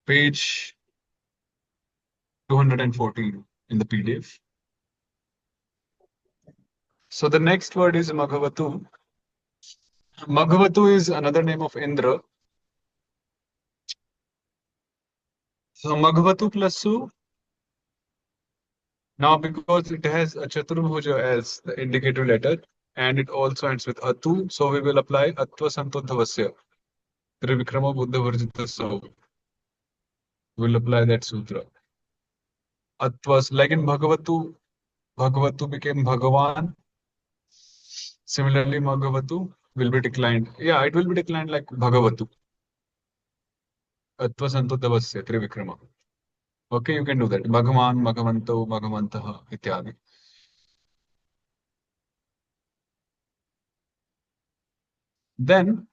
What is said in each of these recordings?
page 214 in the PDF. So the next word is Maghavatu. Maghavatu is another name of Indra. So Maghavatu plus Su, now because it has a Chaturbhuja as the indicator letter and it also ends with Atu, so we will apply Atva Santodhavasya. Trivikrama Buddha Varjita So. We'll apply that sutra. Atvas, like in Bhagavatu, Bhagavatu became Bhagavan. Similarly, Bhagavatu will be declined. Yeah, it will be declined like Bhagavatu. Atva Santodhavasya Trivikrama. Okay, you can do that. Bhagavan, Bhagavanto, Bhagavantaha, ityadi. Then,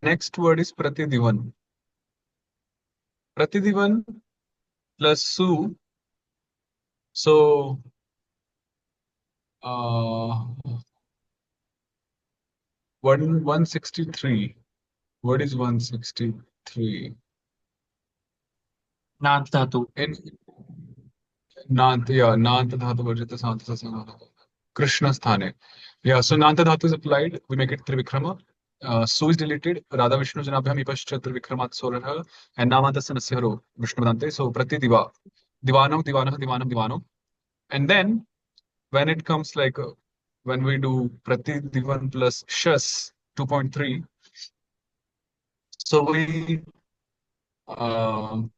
next word is Pratidivan. Pratidivan plus Su. So, uh, 163. What is 163? Nant Dhatu. In Nant, yeah, Nant Dhatu Varjita Santa Sasana. Krishna Sthane. Yeah, so Nanta Dhatu is applied. We make it Trivikrama. Su is deleted. Radha Vishnu Janabhyam Ipascha Trivikramat Sorarha. And Namantasya Nasyaro Vishnu Vedante. So Prati Diva. Divanam, Divanah, Divanam, Divanam. And then when it comes like when we do Prati Divan plus Shas 2.3, so we um,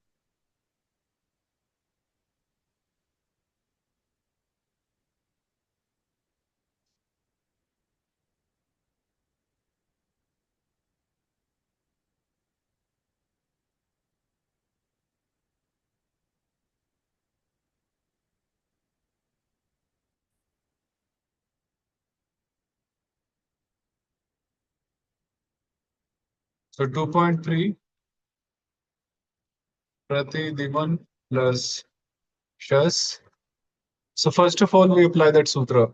so 2.3 Prati Divan plus Shas. So first of all, we apply that sutra.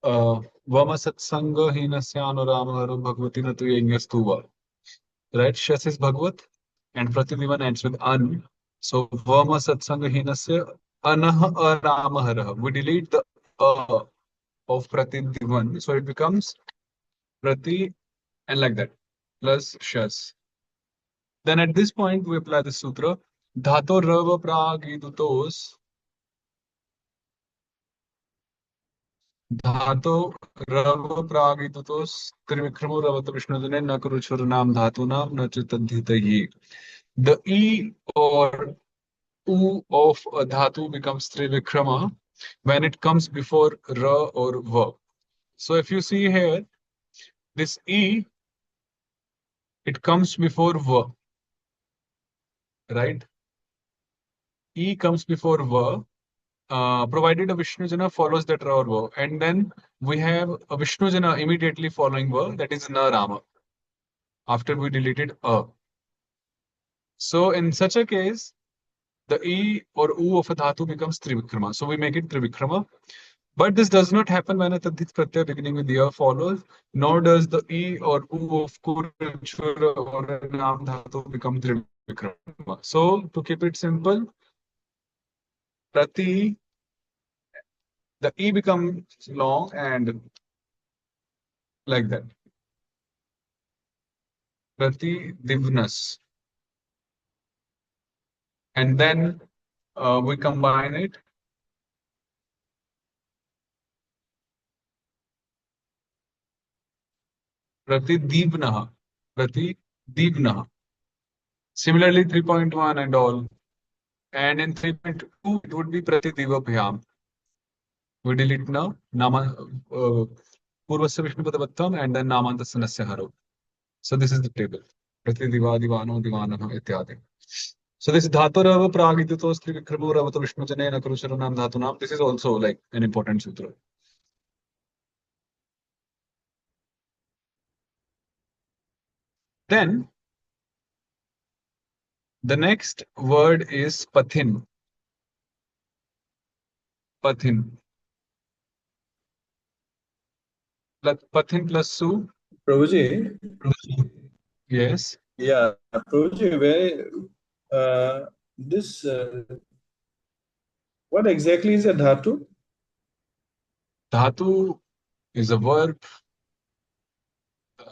Vama satsanga hinasyano ramaharo bhagavati natu yengastuva. Right? Shas is Bhagavat and Pratidivan ends with an. So Vama satsanga hinasya anah aramahara. We delete the of Pratidivan. So it becomes Prati and like that plus Shas. Then at this point we apply the sutra. Dhato rava pragidutos. धातो रव प्रागितुतोस् त्रिविक्रमो रवत विष्णुजने न कुरुचुर नाम धातु नाम न च तद्धितये. The E or U of a dhatu becomes trivikrama when it comes before ra or va. So if you see here, this E, it comes before va, right? E comes before va, provided a Vishnujana follows that ra or va. And then we have a Vishnujana immediately following va, that is na rama, after we deleted a. So in such a case, the E or U of a dhatu becomes trivikrama. So we make it trivikrama. But this does not happen when a tadhit pratyaya beginning with ya follows, nor does the E or U of kurachura or a nam dhatu become trivikrama. So to keep it simple, prati, the E becomes long and like that. Prati divnas. And then we combine it. Prati divnaha. Prati divnaha. Similarly, 3.1 and all. And in 3.2, it would be Pratidiva Bhyam. We delete now Nama Purvasya Vishnupada and then Namantasya Nasya Haro. So this is the table. Pratidiva Divano Divanaha Ityadi. So this Dhaturava Pragitutos Trivikramo Ravata Vishnu Janena Kurusharanam Dhatunam. This is also like an important sutra. Then the next word is Pathin. Pathin. Pathin plus Su. Prabhuji, Yes. Yeah, Prabhuji, where this what exactly is a dhatu? Dhatu is a verb.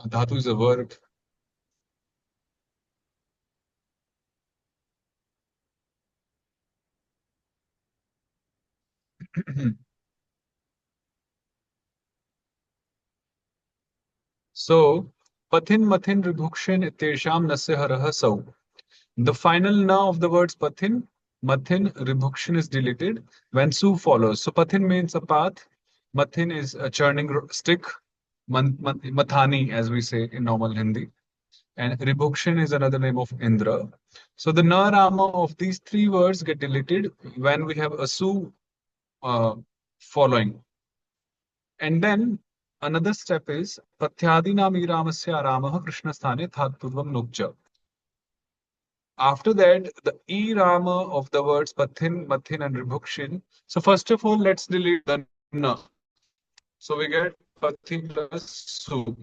Dhatu is a verb. So, pathin, mathin, ribhukshin, itesham, nasya, haraha, sau. The final na of the words pathin, mathin, ribhukshin is deleted when su follows. So, pathin means a path. Mathin is a churning stick. Mathani, as we say in normal Hindi. And ribhukshin is another name of Indra. So, the na rama of these three words get deleted when we have a su uh, following. And then another step is Patyadinam Iramasya Ramaha Krishna Sthane Thatpurvam Nukja. After that, the E Rama of the words Pathin, Mathin, and Ribhukshin. So first of all, let's delete the Na. So we get Pathi plus Su,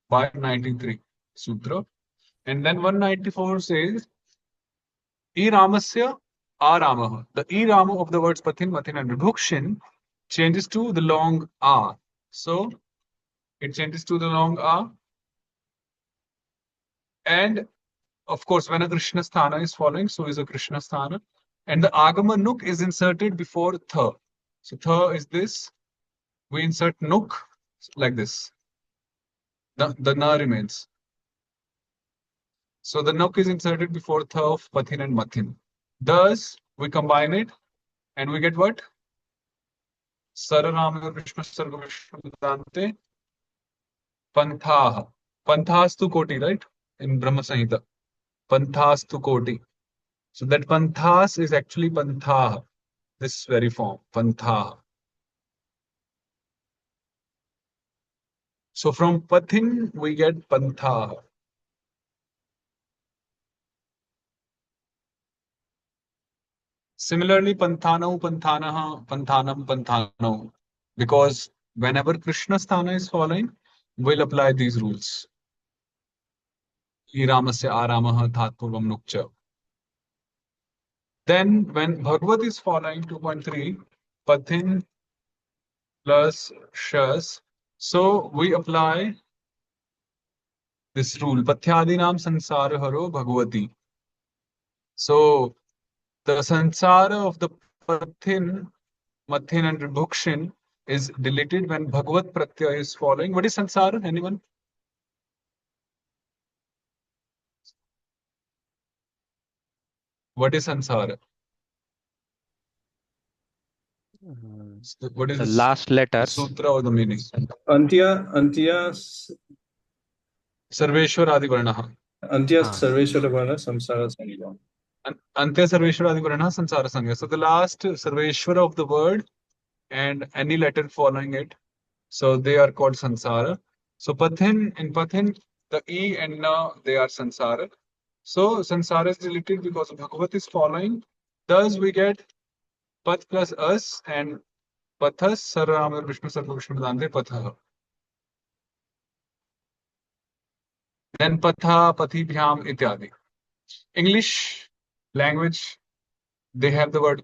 593 Sutra. And then 194 says E Ramasya A Ramaha. The E Rama of the words Pathin, Mathin, and Ribhukshin changes to the long A. So it changes to the long A. And of course, when a Krishna Sthana is following, so is a Krishna Sthana. And the Agama Nuk is inserted before Tha. So Tha is this. We insert Nuk like this. The Na remains. So the Nuk is inserted before Tha of Pathin and Mathin. Thus, we combine it and we get what? Sararama Vishma Sarga Vishnu Dante Panthaha. Panthastu Koti, right? In Brahma Samhita. Panthastu Koti. So that Panthas is actually Pantha, this very form, Pantha. So from Pathin, we get Pantha. Similarly, Panthanau, Panthanaha, Panthanam, Panthanau. Because whenever Krishna Sthana is following, we'll apply these rules. Iramasya Aramaha Thatpurvam Nukcha. Then when Bhagavad is following 2.3, Pathin plus Shas. So we apply this rule, Pathyadinam Sansara Haro Bhagavati. So the Sansara of the Pathin, Mathin, and Vibhukshin is deleted when Bhagavat Pratyaya is following. What is Sansara? Anyone? What is Sansara? What is The this? last The letters. sutra or the meaning? Antya Sarveshwar Adi Varnaha. Ah, Sarveshwara Varna Samsara Sangha. Antya Sarveshwar Adi Varnaha Sansara Sangha. So the last Sarveshwara of the word and any letter following it. So they are called Sansara. So Pathin, in Pathin, the E and Na, they are Sansara. So Sansara is deleted because Bhagavat is following. Thus we get Path plus us and Pathas Sarvamar Vishnu Sarva Vishnu Dante Patha. Then Patha, Pathibhyam Ityadi. English language, they have the word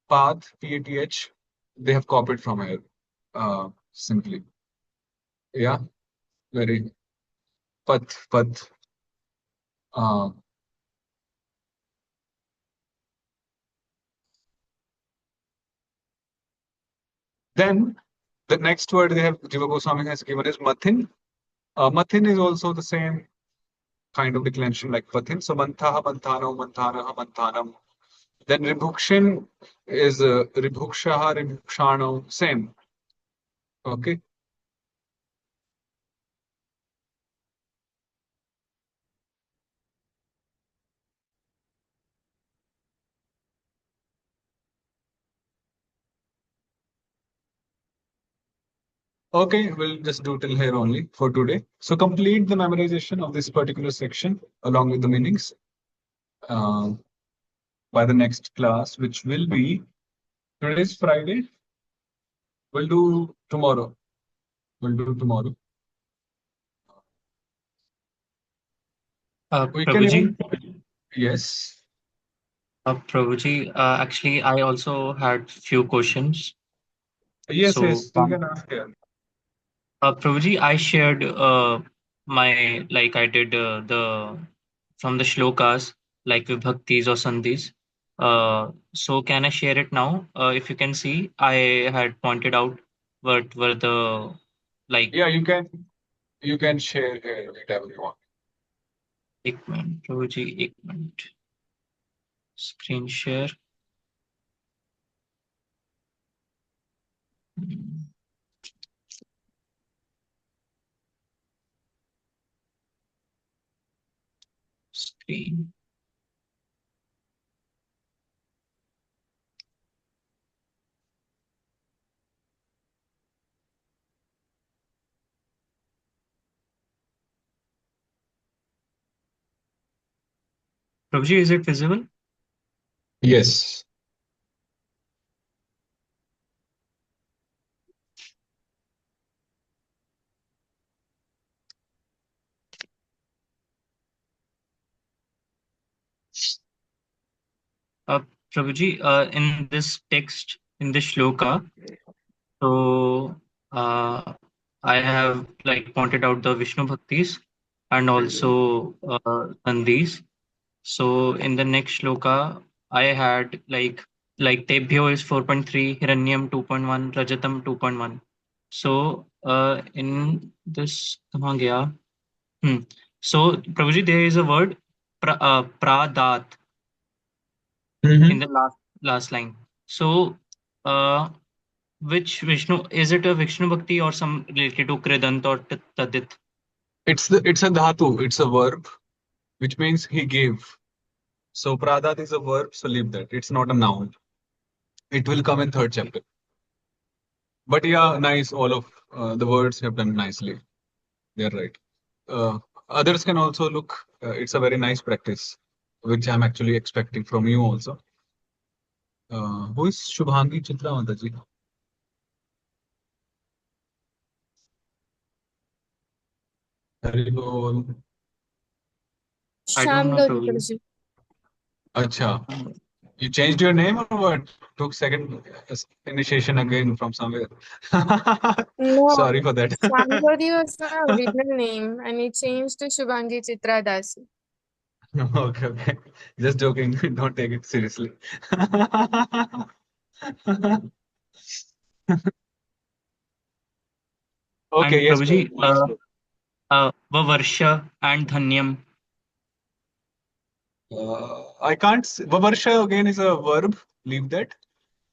path, P-A-T-H. They have copied from here. Simply. Yeah, very path. Uh, then the next word they have Jiva Goswami has given is Mathin. Mathin is also the same kind of declension like Pathin. So Manthaha, Manthano, Manthanaha, Manthanam. Then Ribhukshin is Ribhukshaha, Ribhukshano, same. Okay. Okay, we'll just do till here only for today. So complete the memorization of this particular section along with the meanings uh, by the next class, which will be today's Friday. We'll do tomorrow. We'll do tomorrow. We can Prabhuji, even, yes. Prabhuji, actually, I also had few questions. Yes, So, yes, you can ask here. Prabhuji, I shared my like I did the from the shlokas like vibhaktis or sandhis. So can I share it now? If you can see, I had pointed out what were the like Yeah, you can share here whatever you want. एक minute प्रभुजी एक minute screen share screen Prabhuji is it visible Yes. Prabhuji in this text in this shloka so I have like pointed out the Vishnu bhaktis and also sandhis. So in the next shloka, I had like Tebhyo is 4.3, Hiranyam 2.1, Rajatam 2.1. So in this कहाँ गया? Hmm. So Prabhuji, there is a word pradat in Mm-hmm. the last line. So uh, which Vishnu is it a Vishnu Bhakti or some related to Kridant or Tadit? It's a dhatu, it's a verb, which means he gave. So pradat is a verb, so leave that. It's not a noun. It will come in third chapter. But yeah, nice. All of the words have done nicely. They're right. Uh, Others can also look. It's a very nice practice, which I'm actually expecting from you also. Who is Shubhangi Chitra Mataji? Hari bol. I don't Sham know Gauri Prabhuji. Prabhuji. Acha. You changed your name or what? Took second initiation again from somewhere. Sorry No, for that. Sham Gauri was my original name and it changed to Shubhangi Chitra Dasi. Okay, okay. Just joking. Don't take it seriously. Okay, And yes, Prabhuji, please go. Vavarsha and Dhanyam. I can't. Vavarsha again is a verb. Leave that.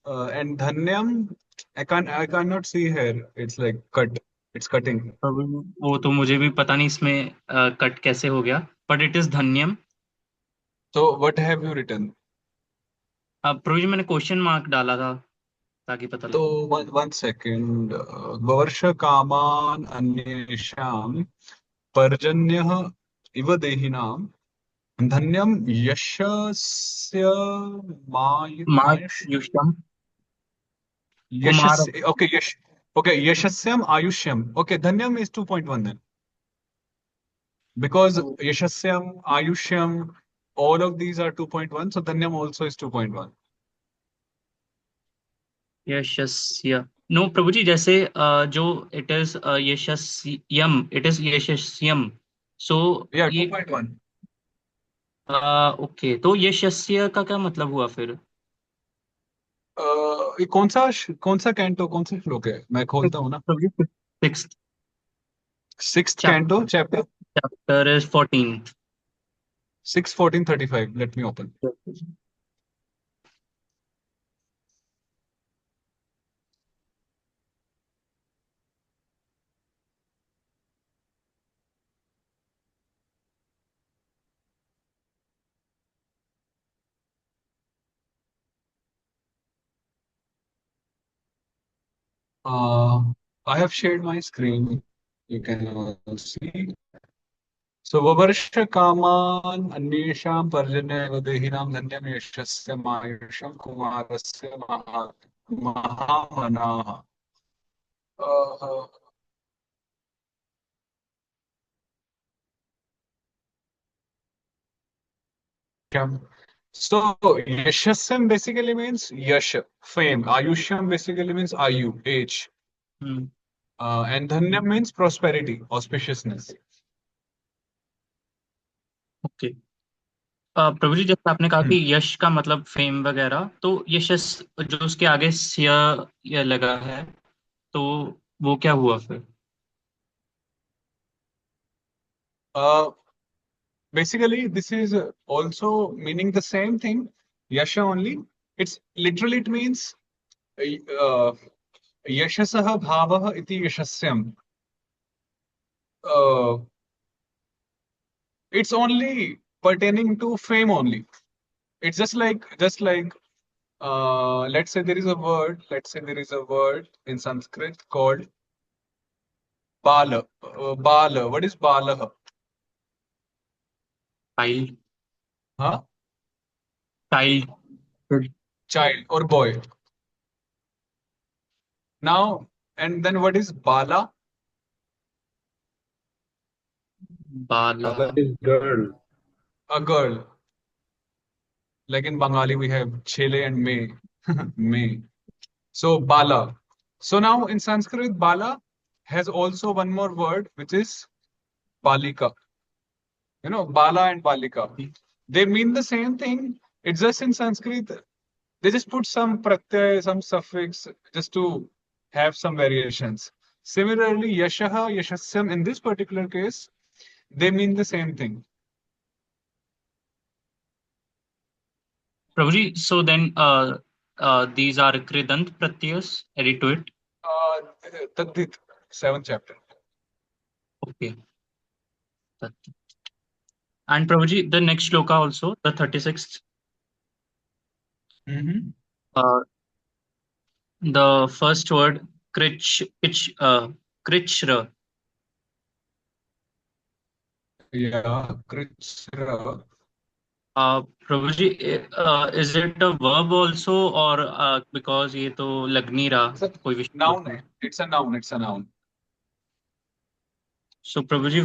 And dhanyam, I cannot see here. It's like cut. It's cutting. प्रभु वो तो मुझे भी पता नहीं इसमें cut कैसे हो गया बट इट इज धन्यम So what have you written? प्रभु जी मैंने क्वेश्चन मार्क डाला था ताकि पता लगे So one second. Vavarsha kaman अन्येषां पर्जन्यः इव देहिनां धन्यम यशस्य mark मायुष युष्टम Kumar यशस्य okay Yash okay yashasyam ayushyam okay dhanyam is 2.1 then because yashasyam ayushyam all of these are 2.1 so dhanyam also is 2.1. यशस्य नो प्रभु जी जैसे जो इट इज यशस्यम इट इज यशस्यम so Yeah, ये 2.1. ओके तो यशस्य का क्या मतलब हुआ फिर ये कौन सा कैंटो कौन सा श्लोक है मैं खोलता हूँ ना प्रभु जी six sixth canto chapter chapter is 14 6:14:35 let me open. uh, I have shared my screen, you can all see. So Vavarshya Kaman Anisham Parjanya Dehinam Dhanyam Yashasya Mayusham Kumarasya Mahamanaha. Uh, So Yashasam basically means Yash, fame. Ayusham basically means Ayu, age. Hmm. And Dhanyam means prosperity, auspiciousness. Okay. प्रभु जी, जैसे आपने कहा Hmm. कि यश का मतलब fame वगैरह, तो यशस जो उसके आगे सिय ये लगा है, तो वो क्या हुआ फिर? Uh, Basically, this is also meaning the same thing, Yasha only. It's literally it means uh, Yashasah bhavah iti yashasyam. Uh, it's only pertaining to fame only. It's just like let's say there is a word in Sanskrit called bala. Bala. What is bala? Child. Huh? Child. Child or boy. Now, and then what is bala? Bala. That is girl. A girl. Like in Bengali, we have chele and me. Me. So bala. So now in Sanskrit, bala has also one more word, which is balika. Bala and balika. They mean the same thing. It's just in Sanskrit, they just put some pratyay, some suffix, just to have some variations. Similarly, yashaha, yashasyam, in this particular case, they mean the same thing. Prabhu ji, so then these are kridant pratyas added to it. Tadit, seventh chapter. Okay. And Prabhu ji, the next shloka also, the 36th, Mm-hmm. the first word krichra. Yeah, Krishna. Prabhu ji, is it a verb also, or because ये तो लग नहीं रहा It's a कोई विशेष noun. होता है? It's a noun. It's a noun. So Prabhu ji,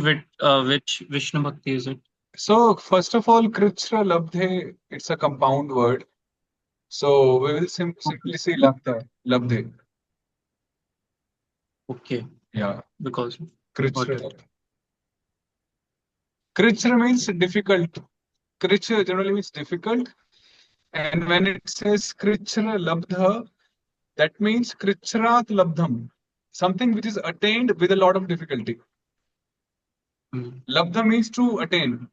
which Vishnu Bhakti is it? So first of all, Krishna Labdhe, it's a compound word. So we will Okay. simply say Labdha. Labdhe. Okay, Yeah, because got Krishna it. Labdhe. Krishna means difficult. Krishna generally means difficult. And when it says Krishna Labdha, that means Krishnaat Labdham. Something which is attained with a lot of difficulty. Hmm. Labdha means to attain,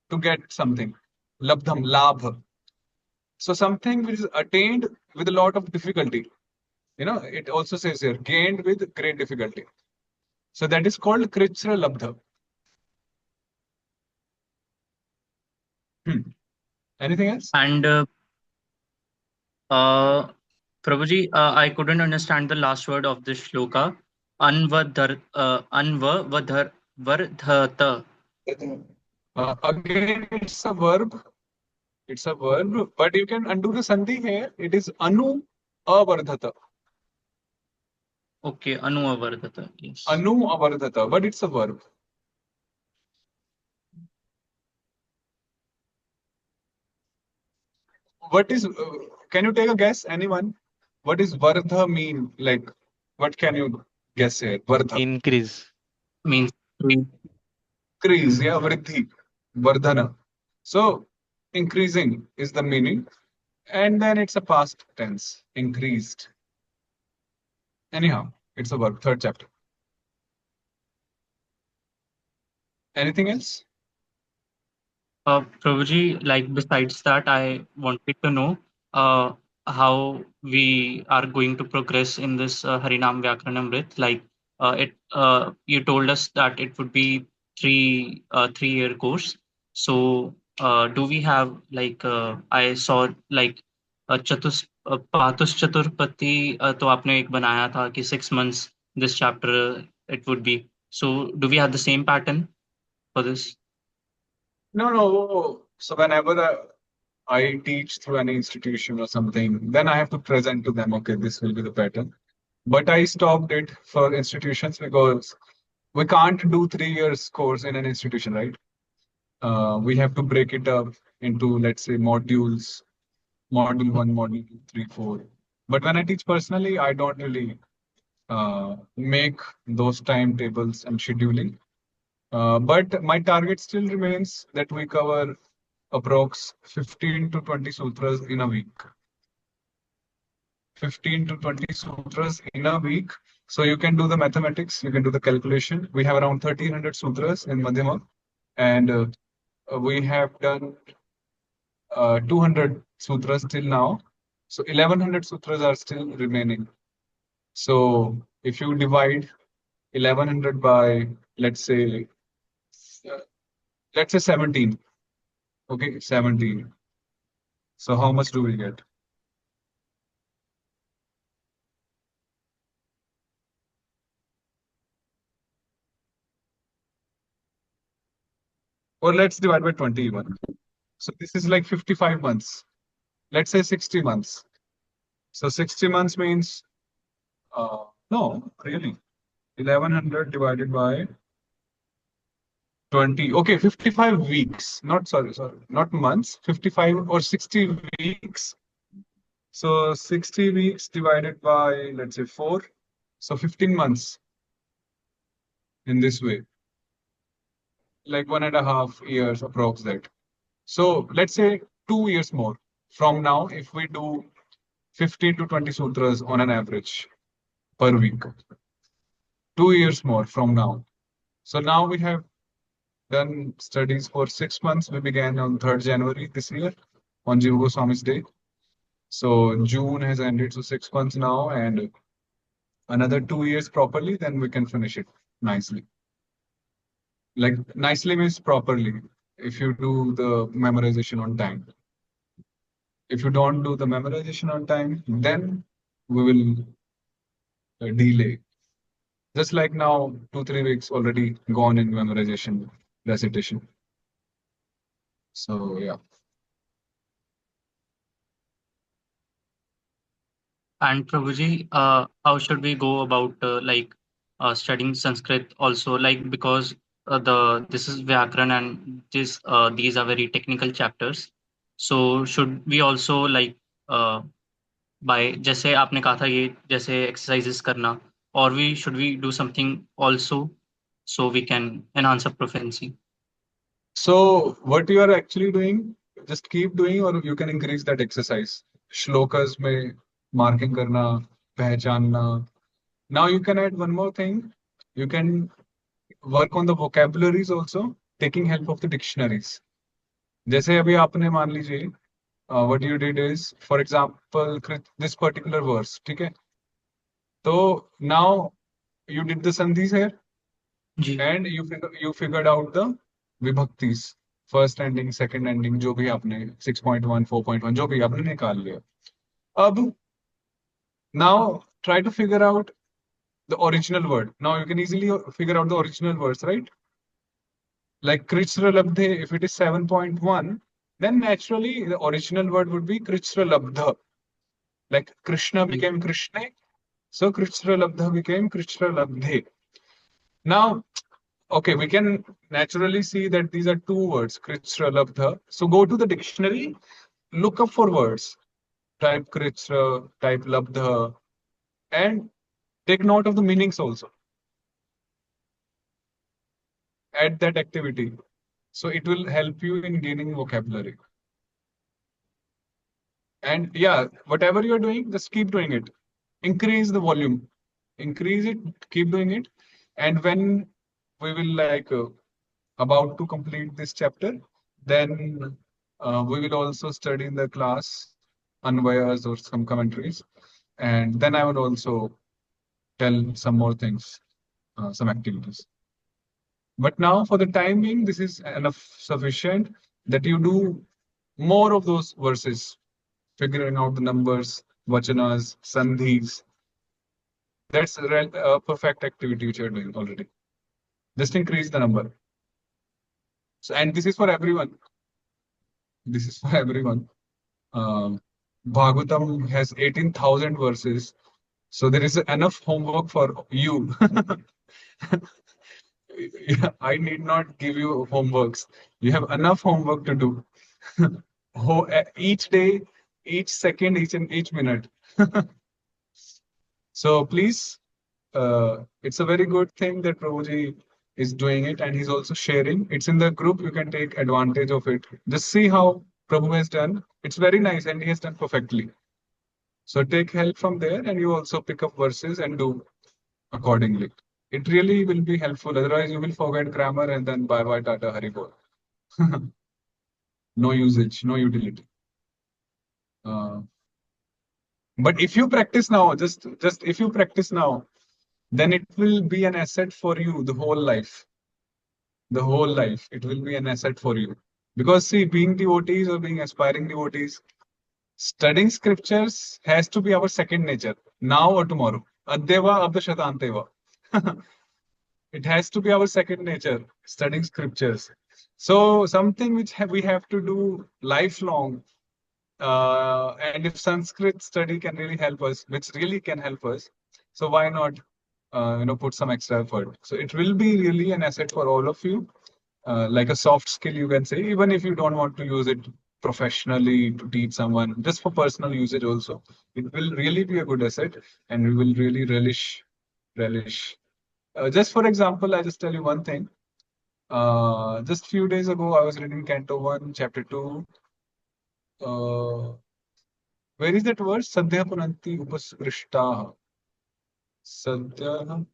to get something. Labdham, labha. So something which is attained with a lot of difficulty. It also says here, gained with great difficulty. So that is called Krishna Labdha. Hmm. Anything else? And uh, Prabhu ji, I couldn't understand the last word of this shloka. Anvardhata. Again, it's a verb. It's a verb, but you can undo the sandhi here. It is anu avardhata. Okay, Anuavardhata. Yes. Anu avardhata, but it's a verb. What is, can you take a guess, anyone? What is vardha mean? Like, what can you guess here? Vardha. Increase. Means three. Increase, yeah, vriddhi, vardhana. So, increasing is the meaning. And then it's a past tense, increased. Anyhow, it's a verb, third chapter. Anything else? Prabhuji, like besides that, I wanted to know how we are going to progress in this Harinam Vyakaranamrit. Like you told us that it would be 3-year course. So do we have like I saw like Patus Chaturpati तो आपने एक बनाया था कि 6 months this chapter it would be. So do we have the same pattern for this? No, no. So whenever I teach through any institution or something, then I have to present to them, okay, this will be the pattern. But I stopped it for institutions because we can't do 3 years course in an institution, right? We have to break it up into, let's say, modules, module 1, module 2, 3, 4. But when I teach personally, I don't really make those timetables and scheduling. But my target still remains that we cover approx 15 to 20 sutras in a week. 15 to 20 sutras in a week. So you can do the mathematics, you can do the calculation. We have around 1300 sutras in Madhyama, and we have done 200 sutras till now. So 1100 sutras are still remaining. So if you divide 1100 by, let's say, 17. Okay, 17. So how much do we get? Or let's divide by 20 even. So this is like 55 months. Let's say 60 months. So 60 months means, no, really. 1100 divided by 20. Okay, 55 weeks. Sorry, not months. 55 or 60 weeks. So 60 weeks divided by, let's say, 4. So 15 months in this way. Like 1.5 years approx that. So let's say 2 years more from now if we do 15 to 20 sutras on an average per week. 2 years more from now. So now we have done studies for 6 months. We began on 3rd January this year on Jiva Goswami's day. So June has ended, so 6 months now, and another 2 years properly, then we can finish it nicely. Like nicely means properly, if you do the memorization on time. If you don't do the memorization on time, then we will delay. Just like now, 2-3 weeks already gone in memorization, recitation. So yeah. And Prabhuji, how should we go about studying Sanskrit also? Like because this is Vyakaran and these are very technical chapters. So should we also like by जैसे आपने कहा था ये जैसे exercises करना, or should we do something also so we can enhance our proficiency? So what you are actually doing, just keep doing, or you can increase that exercise. Shlokas में marking करना, पहचानना. Now you can add one more thing. You can work on the vocabularies also, taking help of the dictionaries. जैसे अभी आपने मान लीजिए, what you did is, for example, this particular verse, ठीक है? So now you did the sandhis here, ji and you figured out the vibhaktis, first ending, second ending, जो भी आपने 6.1, 4.1, जो भी आपने निकाल लिया. अब now try to figure out the original word. Now you can easily figure out the original words, right? Like Krishna Labdhe, if it is 7.1, then naturally the original word would be Krishna Labdha. Like Krishna became Krishna, so Krishna Labdha became Krishna Labdhe. Now, okay, we can naturally see that these are two words, Krishna Labdha. So go to the dictionary, look up for words, type Krishna, type Labdha, and take note of the meanings also. Add that activity. So it will help you in gaining vocabulary. And yeah, whatever you're doing, just keep doing it. Increase the volume. Increase it, keep doing it. And when we will about to complete this chapter, then we will also study in the class Anvayas or some commentaries. And then I would also tell some more things, some activities. But now for the time being, this is enough sufficient that you do more of those verses, figuring out the numbers, vachanas, sandhis. That's a perfect activity which you're doing already. Just increase the number. So, and this is for everyone. This is for everyone. Bhagavatam has 18,000 verses. So there is enough homework for you. Yeah, I need not give you homeworks. You have enough homework to do. Each day, each second, each minute. So please, it's a very good thing that Prabhuji is doing it, and he's also sharing. It's in the group. You can take advantage of it. Just see how Prabhu has done. It's very nice, and he has done perfectly. So take help from there, and you also pick up verses and do accordingly. It really will be helpful. Otherwise, you will forget grammar and then bye bye Tata Haribol. No usage, no utility. But if you practice now, just if you practice now, then it will be an asset for you the whole life. The whole life, it will be an asset for you. Because see, being devotees or being aspiring devotees, studying scriptures has to be our second nature, now or tomorrow. Addeva abda shatanteva. It has to be our second nature, studying scriptures. So something which we have to do lifelong. And if Sanskrit study can really help us, which really can help us, so why not, put some extra effort? So it will be really an asset for all of you, like a soft skill, you can say, even if you don't want to use it professionally to teach someone, just for personal usage also. It will really be a good asset, and we will really relish. Just for example, I just tell you one thing. Just few days ago, I was reading Canto 1, Chapter 2. Where is that verse? Sadhya punanti upaskrishtaha. Sadhya.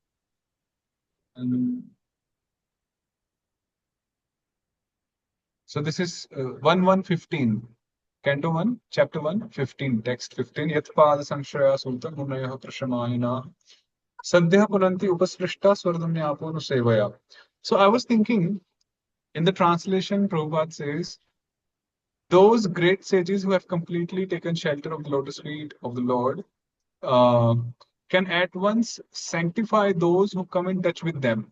So this is 1:15. Canto 1, Chapter 1, 15, text 15. Yat pada sanshaya sultan gunayah prashamayina. Sadhya punanti upaskrishta swardamyapo sevaya. So I was thinking, in the translation, Prabhupada says, those great sages who have completely taken shelter of the lotus feet of the Lord uh, can at once sanctify those who come in touch with them.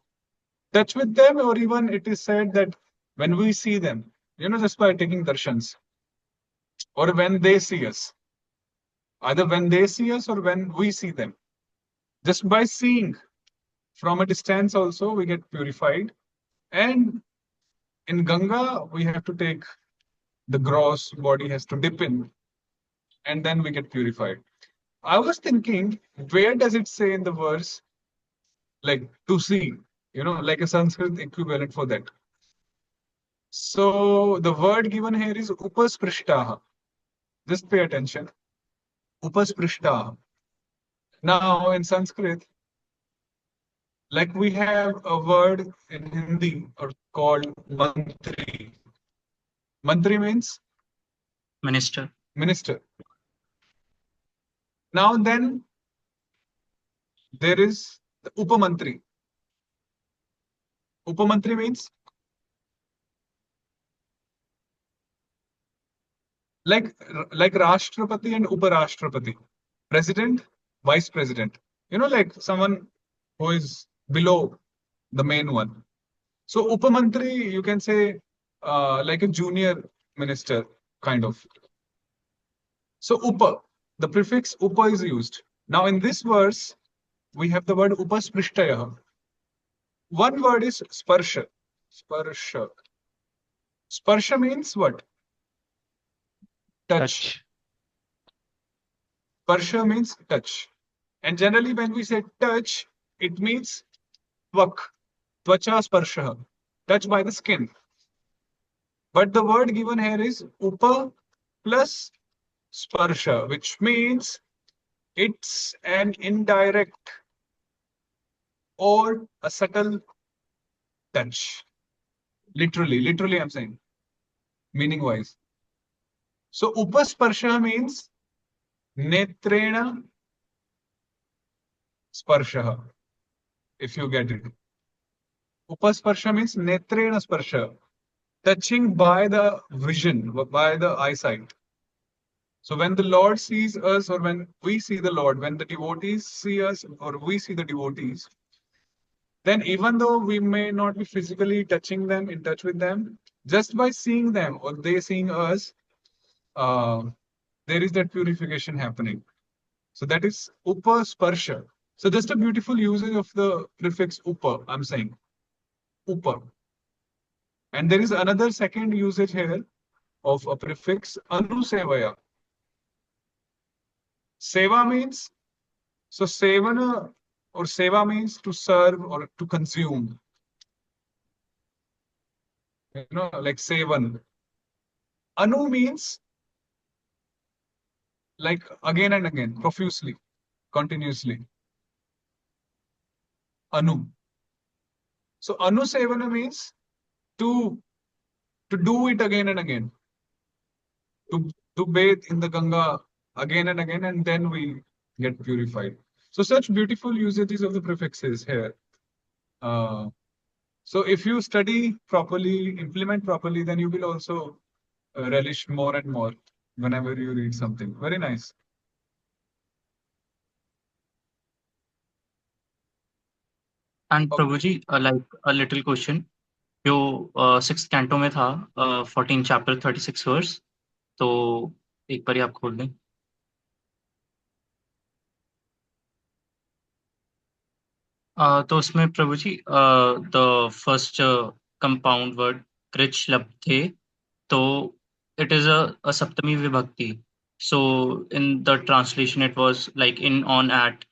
Touch with them, or even it is said that when we see them, just by taking darshans, or when they see us, either when they see us or when we see them, just by seeing from a distance, also we get purified. And in Ganga, we have to take the gross body has to dip in, and then we get purified. I was thinking, where does it say in the verse, like to see, like a Sanskrit equivalent for that? So the word given here is upasprishtaha. Just pay attention. Upasprishtaha. Now in Sanskrit, like we have a word in Hindi or called mantri. Mantri means Minister. minister. Now then, there is the upamantri. Upamantri means like Rashtrapati and Uparashtrapati, president, vice president. Like someone who is below the main one. So Upamantri, you can say like a junior minister, kind of. So Upa, the prefix Upa is used. Now in this verse, we have the word Upasprishtayaha. One word is Sparsha. Sparsha. Sparsha means what? Touch. Sparsha means touch. And generally when we say touch, it means tvak. Tvacha sparsha. Touch by the skin. But the word given here is upa plus sparsha, which means it's an indirect or a subtle touch. Literally, I'm saying, meaning wise. So upasparsha means netrena sparsha, if you get it. Upasparsha means netrena sparsha, touching by the vision, by the eyesight. So when the Lord sees us, or when we see the Lord, when the devotees see us or we see the devotees, then even though we may not be physically touching them, in touch with them, just by seeing them or they seeing us, there is that purification happening. So that is upa sparsha. So just a beautiful usage of the prefix upa, I'm saying. Upa. And there is another second usage here of a prefix anusevaya. Seva means, so sevana or seva means to serve or to consume. Like sevan. Anu means like again and again, profusely, continuously. Anu. So anusevana means to do it again and again. To bathe in the Ganga again and again, and then we get purified. So such beautiful usages of the prefixes here. So if you study properly, implement properly, then you will also relish more and more whenever you read something. Very nice. And Prabhuji, like a little question, जो six canto में था 14 chapter 36 verse, तो एक बार आप खोल दें. तो उसमें प्रभु जी the first compound word Cooch लब्धे, तो it is a saptami vibhakti. So in the translation it was like in, on, at.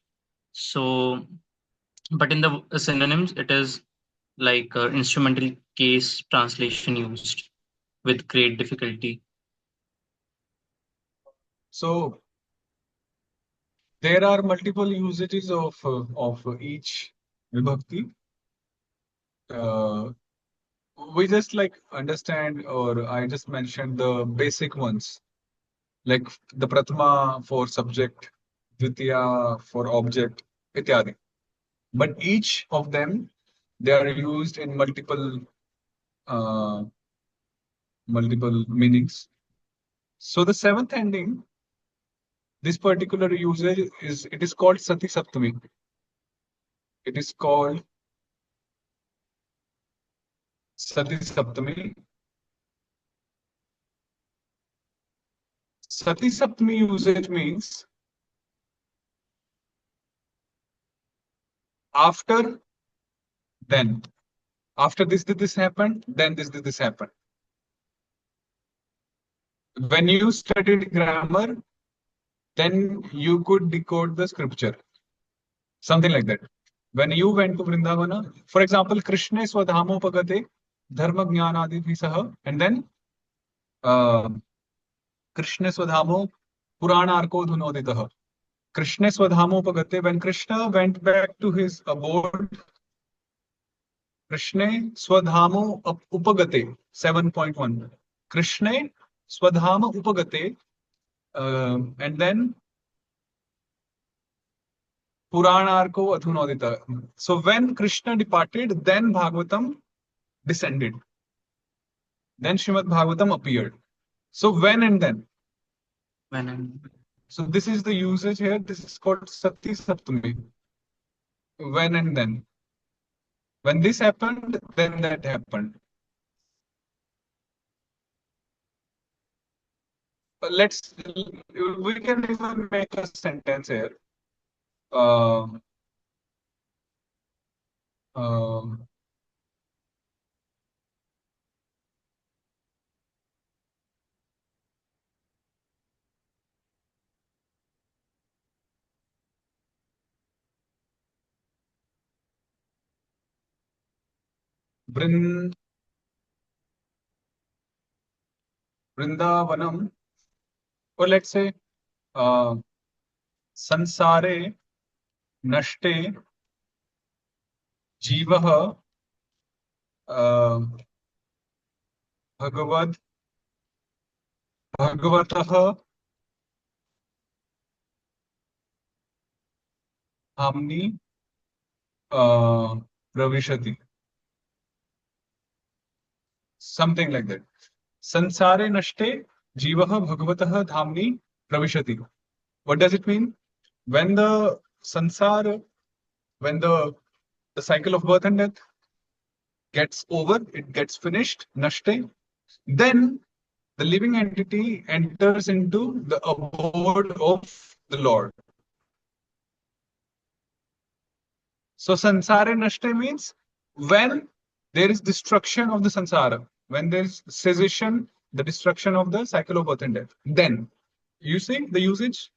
So but in the synonyms it is like instrumental case translation used with great difficulty. So there are multiple usages of each vibhakti. We just like understand, or I just mentioned the basic ones, like the Prathama for subject, Dvitiya for object, ityadi. But each of them, they are used in multiple meanings. So the seventh ending, this particular usage is called Sati Saptami. It is called Sati Saptami. Sati Saptami usage means after, then. After this happened, then this happened. When you studied grammar, then you could decode the scripture. Something like that. When you went to Vrindavana, for example, Krishna Swadhamo Pagate, Dharma Jnanadi Saha, and then Krishna Swadhamo Purana Arko Dhunoditaha. Krishna Swadhamo Pagate, when Krishna went back to his abode, Krishna Swadhamo Upagate, 7.1. Krishna Swadhama Upagate, and then Puranarko Adhunodita. So when Krishna departed, then Bhagavatam descended. Then Srimad Bhagavatam appeared. So when and then. When and So this is the usage here. This is called Sati Saptami. When and then. When this happened, then that happened. We can even make a sentence here. Vrindavanam, or let's say Sansare Nashte Jivah Bhagavad Bhagavatah Hamni Pravishati. Something like that. Sansare Nashte Jivah Bhagavatah Dhamni Pravishati. What does it mean? When the sansara, when the cycle of birth and death gets over, it gets finished, nashte, then the living entity enters into the abode of the Lord. So sansara nashte means when there is destruction of the sansara, when there is cessation, the destruction of the cycle of birth and death. Then, you see the usage.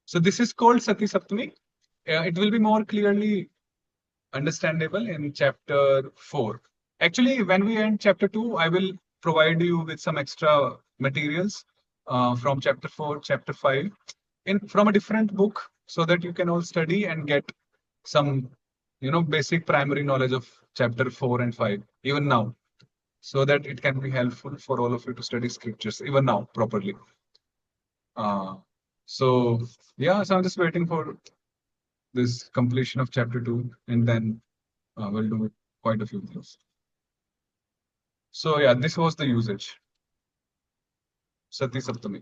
So this is called Sati Saptami. It will be more clearly understandable in chapter 4. Actually, when we end chapter 2, I will provide you with some extra materials from chapter 4, chapter 5, from a different book, so that you can all study and get some, basic primary knowledge of chapter 4 and 5, even now, so that it can be helpful for all of you to study scriptures even now properly. Uh, so yeah, so I'm just waiting for this completion of chapter 2, and then we'll do quite a few things. So yeah, this was the usage. Sati Saptami.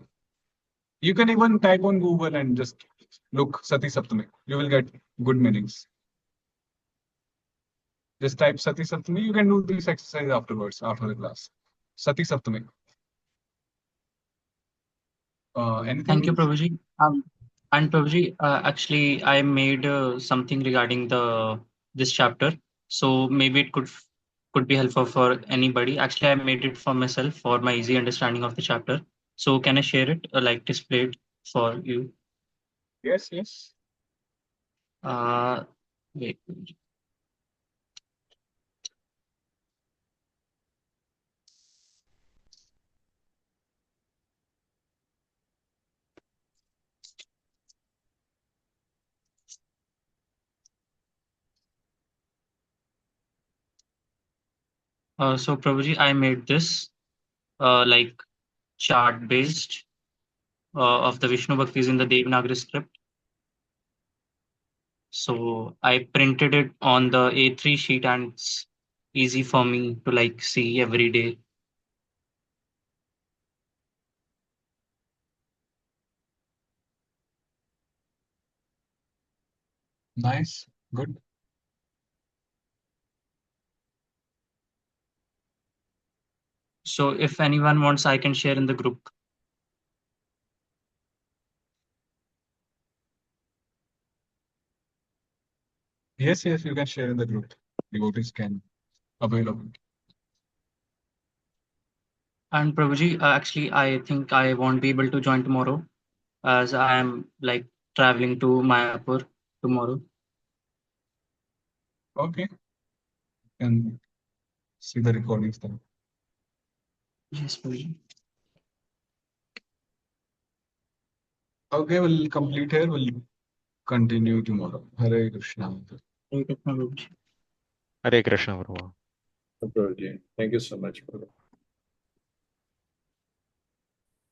You can even type on Google and just look Sati Saptami. You will get good meanings. Just type Sati Saptami. You can do this exercise afterwards, after the class. Sati Saptami. Anything? Thank you, Prabhuji. And Prabhuji, actually, I made something regarding this chapter, so maybe it could be helpful for anybody. Actually, I made it for myself for my easy understanding of the chapter. So can I share it, like display it for you? Yes, yes. Wait. So Prabhuji, I made this like chart based of the Vishnu Bhaktis in the Devanagari script. So I printed it on the A3 sheet, and it's easy for me to like see every day. Nice. Good. So if anyone wants, I can share in the group. Yes, yes, you can share in the group. Devotees can available. And Prabhuji, actually, I think I won't be able to join tomorrow as I am like traveling to Mayapur tomorrow. Okay. And see the recordings then. Yes, Prabhuji. Okay, we'll complete here. We'll continue tomorrow. Hare Krishna. Hare Krishna, Prabhuji. Hare Krishna, Prabhu. Prabhuji. Thank you so much, Prabhu.